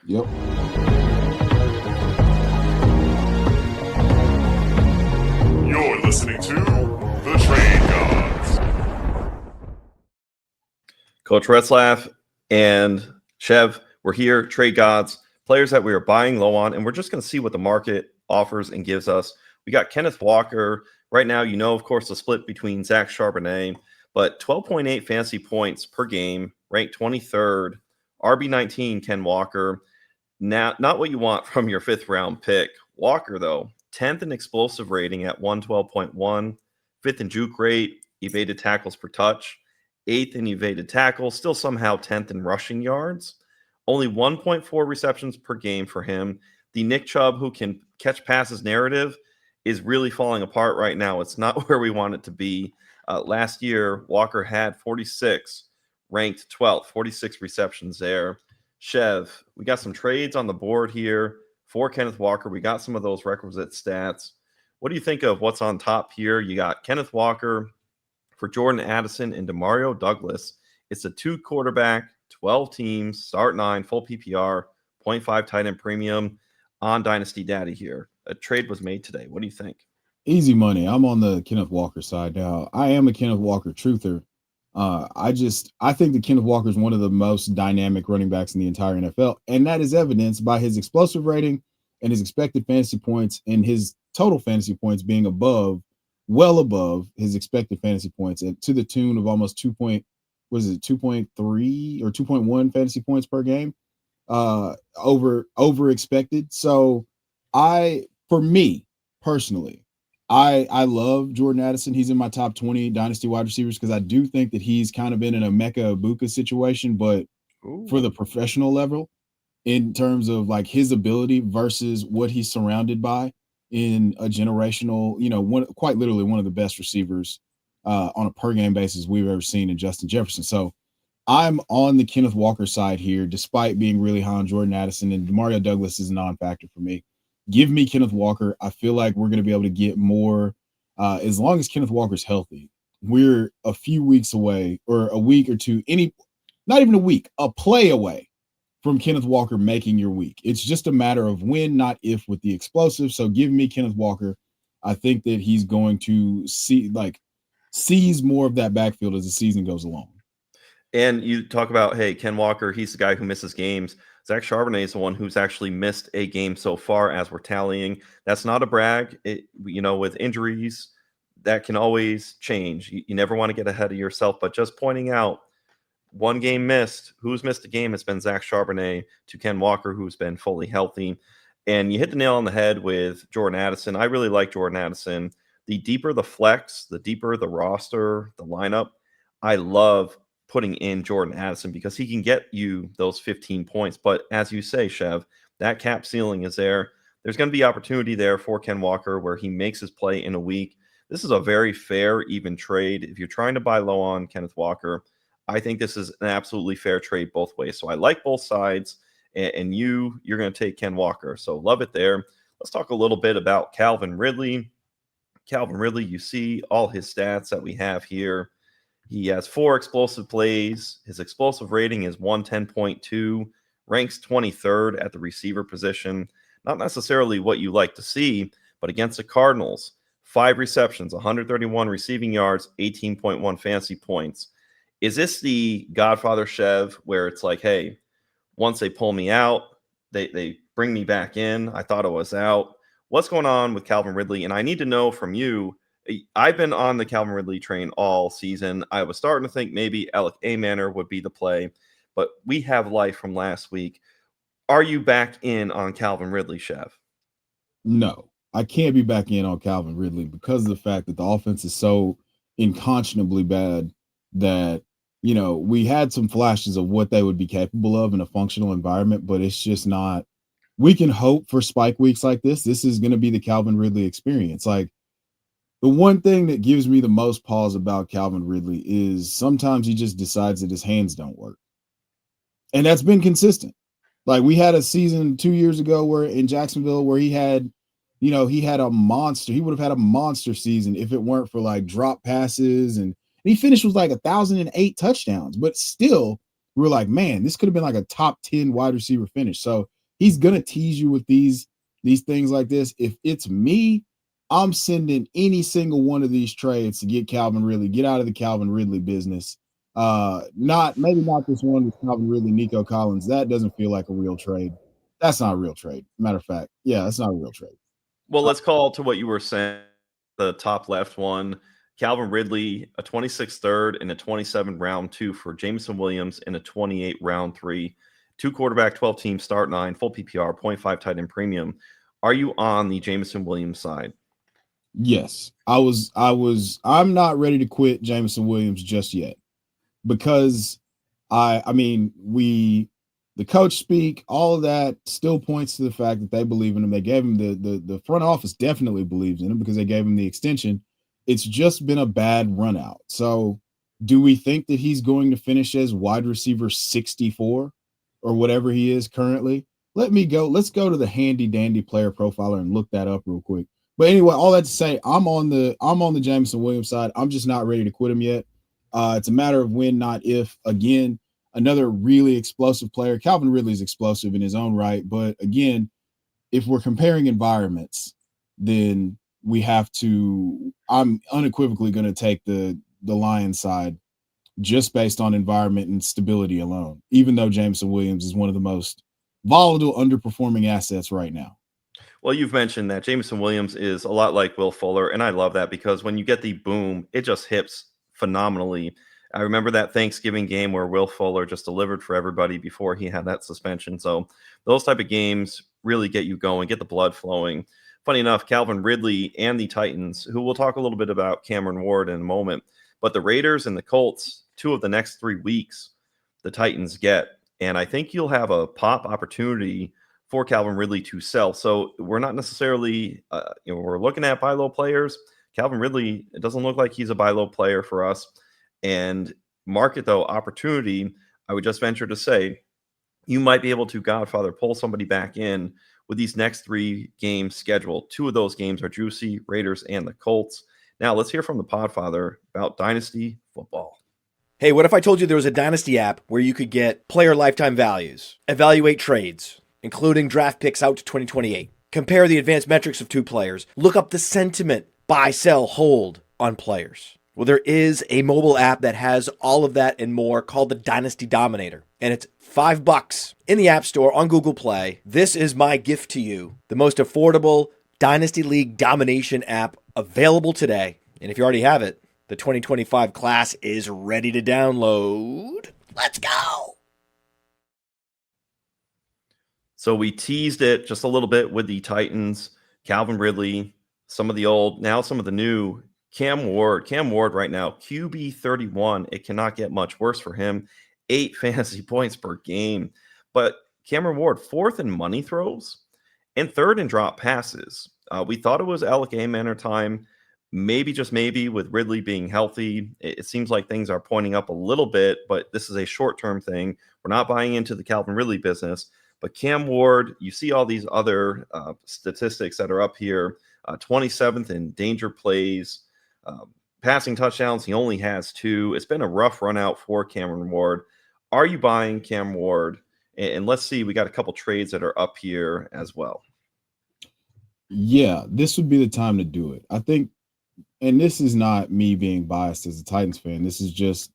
Yep. You're listening to The Trade Gods. Coach Retzlaff and Chev, we're here, Trade Gods, players that we are buying low on, and we're just going to see what the market offers and gives us. We got Kenneth Walker. Right now, of course, the split between Zach Charbonnet, but 12.8 fantasy points per game, ranked 23rd, RB19, Ken Walker. Now, not what you want from your fifth-round pick. Walker, though, 10th in explosive rating at 112.1, 5th in juke rate, evaded tackles per touch, 8th in evaded tackles, still somehow 10th in rushing yards. Only 1.4 receptions per game for him. The Nick Chubb who can catch passes narrative is really falling apart right now. It's not where we want it to be. Last year, Walker had 46, ranked 12th, 46 receptions there. Chev, we got some trades on the board here for Kenneth Walker. We got some of those requisite stats. What do you think of what's on top here? You got Kenneth Walker for Jordan Addison and Demario Douglas. It's a 2-quarterback, 12 teams, start 9, full PPR, 0.5 tight end premium on Dynasty Daddy here. A trade was made today. What do you think? Easy money. I'm on the Kenneth Walker side now. I am a Kenneth Walker truther. I think that Kenneth Walker is one of the most dynamic running backs in the entire NFL, and that is evidenced by his explosive rating and his expected fantasy points and his total fantasy points being well above his expected fantasy points, and to the tune of almost 2.3 or 2.1 fantasy points per game, over expected. So for me personally, I love Jordan Addison. He's in my top 20 dynasty wide receivers because I do think that he's kind of been in a Mecca Ibuka situation, but for the professional level, in terms of like his ability versus what he's surrounded by in a generational, quite literally one of the best receivers on a per game basis we've ever seen in Justin Jefferson. So I'm on the Kenneth Walker side here, despite being really high on Jordan Addison, and Demario Douglas is a non-factor for me. Give me Kenneth Walker. I feel like we're going to be able to get more as long as Kenneth Walker's healthy. We're a few weeks away, or a week or two, not even a week, a play away from Kenneth Walker making your week. It's just a matter of when, not if, with the explosive. So give me Kenneth Walker. I think that he's going to seize more of that backfield as the season goes along. And you talk about, hey, Ken Walker, he's the guy who misses games. Zach Charbonnet is the one who's actually missed a game so far as we're tallying. That's not a brag. With injuries, that can always change. You never want to get ahead of yourself, but just pointing out one game missed. Who's missed a game? It's been Zach Charbonnet to Ken Walker, who's been fully healthy. And you hit the nail on the head with Jordan Addison. I really like Jordan Addison. The deeper the flex, the deeper the roster, the lineup, I love putting in Jordan Addison because he can get you those 15 points. But as you say, Chev, that cap ceiling is there. There's going to be opportunity there for Ken Walker where he makes his play in a week. This is a very fair, even trade. If you're trying to buy low on Kenneth Walker, I think this is an absolutely fair trade both ways. So I like both sides, and you're going to take Ken Walker. So love it there. Let's talk a little bit about Calvin Ridley. Calvin Ridley, you see all his stats that we have here. He has 4 explosive plays. His explosive rating is 110.2, ranks 23rd at the receiver position. Not necessarily what you like to see, but against the Cardinals, 5 receptions, 131 receiving yards, 18.1 fantasy points. Is this the Godfather Chev where it's like, hey, once they pull me out, they bring me back in. I thought I was out. What's going on with Calvin Ridley? And I need to know from you. I've been on the Calvin Ridley train all season. I was starting to think maybe Alec Manor would be the play, but we have life from last week. Are you back in on Calvin Ridley, Chev? No, I can't be back in on Calvin Ridley because of the fact that the offense is so unconscionably bad that, we had some flashes of what they would be capable of in a functional environment, but it's just not. We can hope for spike weeks like this. This is going to be the Calvin Ridley experience. Like, the one thing that gives me the most pause about Calvin Ridley is sometimes he just decides that his hands don't work. And that's been consistent. Like, we had a season 2 years ago where in Jacksonville where he had a monster. He would have had a monster season if it weren't for like drop passes. And he finished with like 1,008 touchdowns. But still, we were like, man, this could have been like a top 10 wide receiver finish. So he's gonna tease you with these things like this. If it's me, I'm sending any single one of these trades to get Calvin Ridley, get out of the Calvin Ridley business. Not this one with Calvin Ridley, Nico Collins. That doesn't feel like a real trade. That's not a real trade. Matter of fact, yeah, that's not a real trade. Well, let's call to what you were saying. The top left one, Calvin Ridley, a 26 third and a 27 round 2 for Jameson Williams and a 28 round 3. 2 quarterback, 12 team, start 9, full PPR, 0.5 tight end premium. Are you on the Jameson Williams side? Yes, I'm not ready to quit Jameson Williams just yet because the coach speak, all of that still points to the fact that they believe in him. They gave him the front office definitely believes in him because they gave him the extension. It's just been a bad run out. So do we think that he's going to finish as wide receiver 64 or whatever he is currently? Let's go to the handy dandy player profiler and look that up real quick. But anyway, all that to say, I'm on the Jameson Williams side. I'm just not ready to quit him yet. It's a matter of when, not if. Again, another really explosive player. Calvin Ridley's explosive in his own right. But again, if we're comparing environments, then I'm unequivocally going to take the Lions side just based on environment and stability alone, even though Jameson Williams is one of the most volatile, underperforming assets right now. Well, you've mentioned that Jameson Williams is a lot like Will Fuller, and I love that because when you get the boom, it just hits phenomenally. I remember that Thanksgiving game where Will Fuller just delivered for everybody before he had that suspension. So those type of games really get you going, get the blood flowing. Funny enough, Calvin Ridley and the Titans, who we'll talk a little bit about Cameron Ward in a moment, but the Raiders and the Colts, 2 of the next 3 weeks, the Titans get. And I think you'll have a pop opportunity for Calvin Ridley to sell. So we're not necessarily, we're looking at buy low players. Calvin Ridley, it doesn't look like he's a buy low player for us. And market, though, opportunity, I would just venture to say you might be able to Godfather pull somebody back in with these next 3 games scheduled. 2 of those games are juicy, Raiders and the Colts. Now let's hear from the Podfather about Dynasty football. Hey, what if I told you there was a Dynasty app where you could get player lifetime values, evaluate trades, including draft picks out to 2028, compare the advanced metrics of 2 players, look up the sentiment, buy, sell, hold on players? Well, there is a mobile app that has all of that and more called the Dynasty Dominator, and it's $5 in the App Store on Google Play. This is my gift to you, the most affordable Dynasty League domination app available today. And if you already have it, the 2025 class is ready to download. Let's go! So we teased it just a little bit with the Titans, Calvin Ridley, some of the old, now some of the new. Cam Ward right now, QB 31. It cannot get much worse for him. 8 fantasy points per game. But Cameron Ward, 4th in money throws and 3rd in drop passes. We thought it was Alec Manor time. Maybe, just maybe, with Ridley being healthy, it seems like things are pointing up a little bit, but this is a short-term thing. We're not buying into the Calvin Ridley business. But Cam Ward, you see all these other statistics that are up here. 27th in danger plays. Passing touchdowns, he only has 2. It's been a rough run out for Cameron Ward. Are you buying Cam Ward? And let's see, we got a couple trades that are up here as well. Yeah, this would be the time to do it. I think, and this is not me being biased as a Titans fan. This is just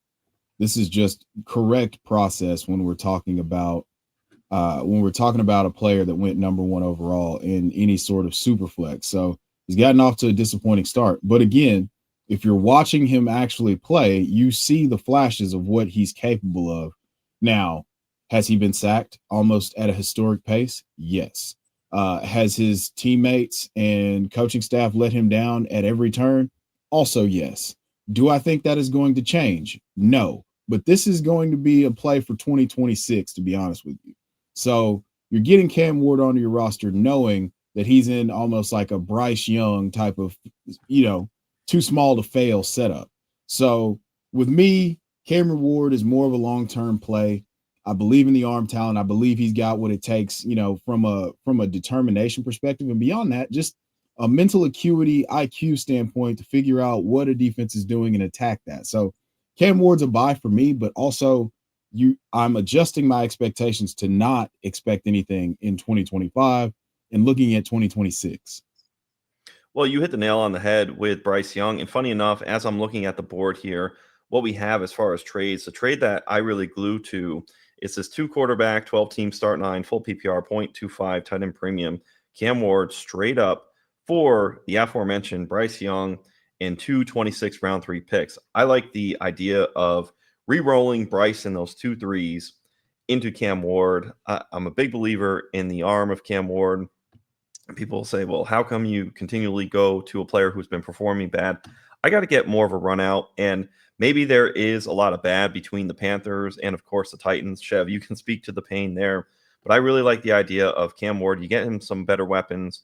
correct process when we're talking about a player that went number 1 overall in any sort of super flex. So he's gotten off to a disappointing start. But again, if you're watching him actually play, you see the flashes of what he's capable of. Now, has he been sacked almost at a historic pace? Yes. Has his teammates and coaching staff let him down at every turn? Also, yes. Do I think that is going to change? No. But this is going to be a play for 2026, to be honest with you. So you're getting Cam Ward onto your roster knowing that he's in almost like a Bryce Young type of, too small to fail setup. So with me, Cameron Ward is more of a long-term play. I believe in the arm talent. I believe he's got what it takes, from a determination perspective. And beyond that, just a mental acuity, IQ standpoint to figure out what a defense is doing and attack that. So Cam Ward's a buy for me, but also I'm adjusting my expectations to not expect anything in 2025 and looking at 2026. Well, you hit the nail on the head with Bryce Young. And funny enough, as I'm looking at the board here, what we have as far as trades, the trade that I really glue to is this 2-quarterback, 12-team start 9, full PPR, 0.25 tight end premium, Cam Ward straight up for the aforementioned Bryce Young and 2 round 3 picks. I like the idea of re-rolling Bryce in those 2 threes into Cam Ward. I'm a big believer in the arm of Cam Ward. People say, well, how come you continually go to a player who's been performing bad? I got to get more of a run out. And maybe there is a lot of bad between the Panthers and, of course, the Titans. Chev, you can speak to the pain there. But I really like the idea of Cam Ward. You get him some better weapons.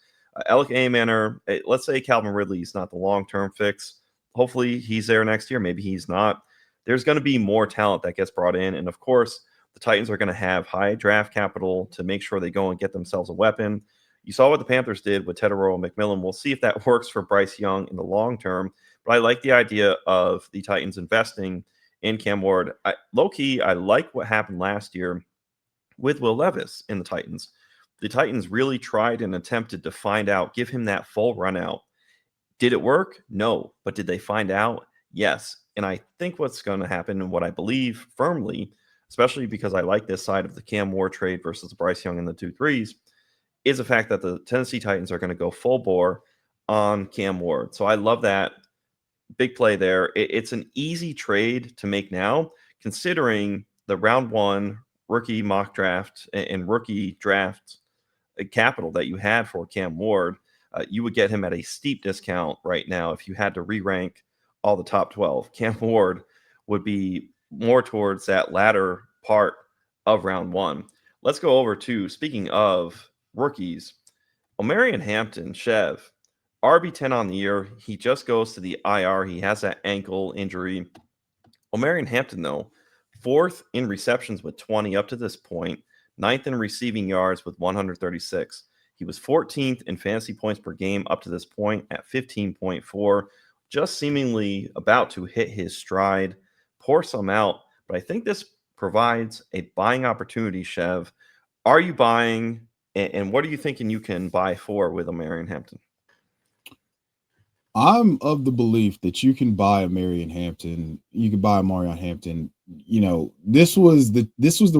Alec Manor, let's say Calvin Ridley is not the long-term fix. Hopefully he's there next year. Maybe he's not. There's going to be more talent that gets brought in. And, of course, the Titans are going to have high draft capital to make sure they go and get themselves a weapon. You saw what the Panthers did with Tedero and McMillan. We'll see if that works for Bryce Young in the long term. But I like the idea of the Titans investing in Cam Ward. Low-key, I like what happened last year with Will Levis in the Titans. The Titans really tried and attempted to find out, give him that full run out. Did it work? No. But did they find out? Yes. And I think what's going to happen, and what I believe firmly, especially because I like this side of the Cam Ward trade versus Bryce Young in the 2 threes, is the fact that the Tennessee Titans are going to go full bore on Cam Ward. So I love that. Big play there. It's an easy trade to make now, considering the round 1 rookie mock draft and rookie draft capital that you had for Cam Ward. You would get him at a steep discount right now if you had to re-rank all the top 12. Cam Ward would be more towards that latter part of round 1. Let's go over to, speaking of rookies, Omarion Hampton, Chev, RB10 on the year. He just goes to the IR. He has that ankle injury. Omarion Hampton, though, 4th in receptions with 20 up to this point, 9th in receiving yards with 136. He was 14th in fantasy points per game up to this point at 15.4, just seemingly about to hit his stride, pour some out. But I think this provides a buying opportunity, Chev. Are you buying? And what are you thinking you can buy for with Omarion Hampton? I'm of the belief that you can buy Omarion Hampton. You can buy Omarion Hampton. You know, this was the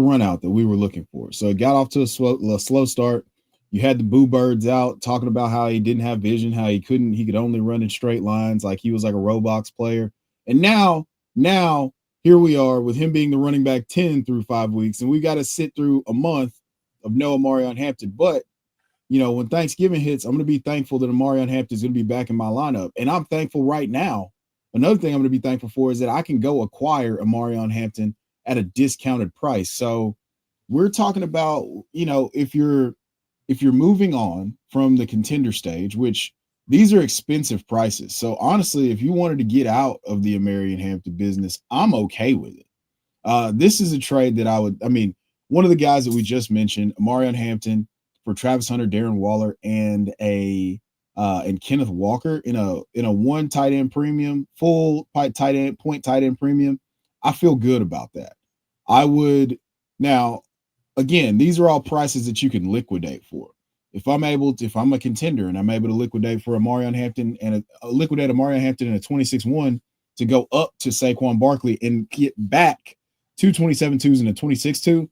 run out that we were looking for. So it got off to a slow start. You had the boo birds out talking about how he didn't have vision, how he could only run in straight lines, like he was like a Roblox player. And now here we are with him being the running back 10 through 5 weeks, and we got to sit through a month of no Omarion Hampton. But you know, when Thanksgiving hits, I'm going to be thankful that Omarion Hampton is going to be back in my lineup. And I'm thankful right now. Another thing I'm going to be thankful for is that I can go acquire Omarion Hampton at a discounted price. So we're talking about, you know, if you're moving on from the contender stage, which these are expensive prices. So honestly, if you wanted to get out of the Omarion Hampton business, I'm okay with it. This is a trade that one of the guys that we just mentioned, Omarion Hampton, for Travis Hunter, Darren Waller, and Kenneth Walker in a 1 tight end premium, full point tight end premium. I feel good about that. I would now, again, these are all prices that you can liquidate for. If I'm a contender and I'm able to liquidate for Omarion Hampton and liquidate Omarion Hampton in a 26-1 to go up to Saquon Barkley and get back 2 27-2s and a 26-2.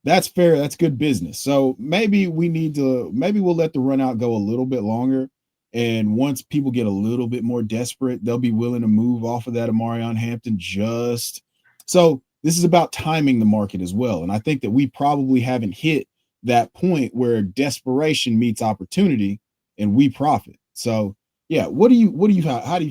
That's fair. That's good business. So maybe we'll let the run out go a little bit longer. And once people get a little bit more desperate, they'll be willing to move off of that Omarion Hampton so this is about timing the market as well. And I think that we probably haven't hit that point where desperation meets opportunity and we profit. So yeah, how do you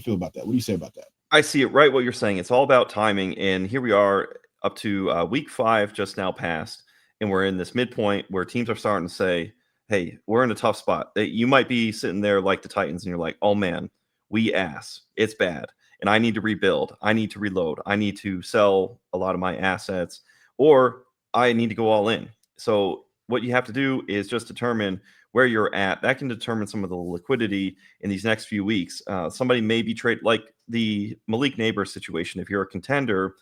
feel about that? What do you say about that? I see it right. What you're saying. It's all about timing. And here we are up to week 5 just now passed. And we're in this midpoint where teams are starting to say, hey, we're in a tough spot. You might be sitting there like the Titans and you're like, oh man, it's bad. And I need to rebuild. I need to reload. I need to sell a lot of my assets, or I need to go all in. So what you have to do is just determine where you're at. That can determine some of the liquidity in these next few weeks. Somebody may be like the Malik Neighbors situation. If you're a contender,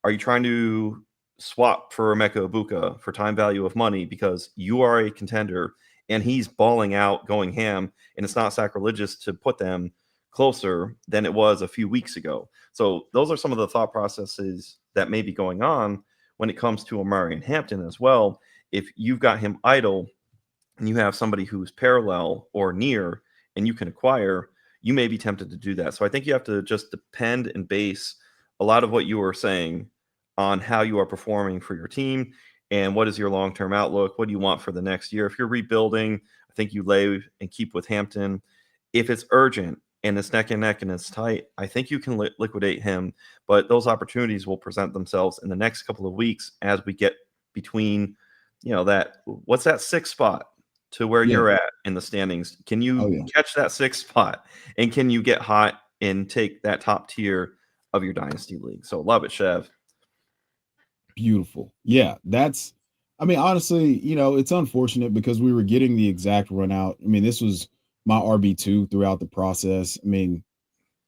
are you trying to swap for Emeka Ibuka for time value of money because you are a contender and he's balling out, going ham, and it's not sacrilegious to put them closer than it was a few weeks ago. So those are some of the thought processes that may be going on when it comes to Omarion Hampton as well. If you've got him idle and you have somebody who's parallel or near and you can acquire, you may be tempted to do that. So I think you have to just depend and base a lot of what you were saying on how you are performing for your team and what is your long-term outlook. What do you want for the next year? If you're rebuilding, I think you lay and keep with Hampton. If it's urgent and it's neck and neck and it's tight, I think you can liquidate him. But those opportunities will present themselves in the next couple of weeks as we get between, what's that 6th spot to where you're at in the standings. Can you catch that 6th spot? And can you get hot and take that top tier of your dynasty league? So love it, Chev. Beautiful. Yeah, honestly, it's unfortunate because we were getting the exact run out. This was my RB2 throughout the process.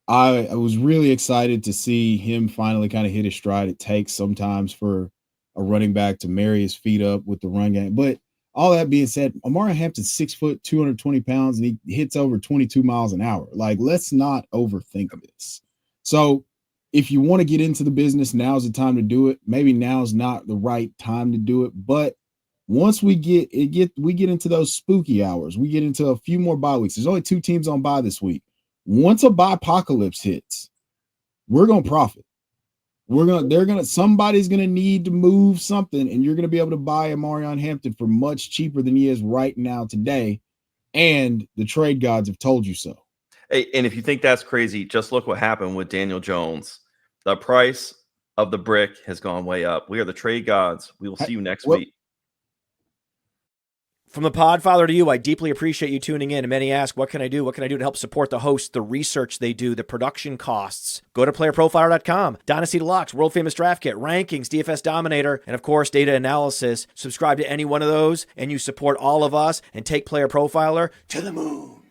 I was really excited to see him finally kind of hit his stride. It takes sometimes for a running back to marry his feet up with the run game. But all that being said, Omarion Hampton's 6 foot, 220 pounds, and he hits over 22 miles an hour. Like, let's not overthink this. So if you want to get into the business, now's the time to do it. Maybe now's not the right time to do it, but once we get into those spooky hours, we get into a few more bye weeks. There's only 2 teams on bye this week. Once a bye apocalypse hits, we're gonna profit. Somebody's gonna need to move something, and you're gonna be able to buy Omarion Hampton for much cheaper than he is right now today. And the trade gods have told you so. Hey, and if you think that's crazy, just look what happened with Daniel Jones. The price of the brick has gone way up. We are the trade gods. We will see you next week. From the Podfather to you, I deeply appreciate you tuning in. And many ask, what can I do? What can I do to help support the hosts, the research they do, the production costs? Go to PlayerProfiler.com, Dynasty Deluxe, World Famous Draft Kit, Rankings, DFS Dominator, and of course, Data Analysis. Subscribe to any one of those, and you support all of us and take Player Profiler to the moon.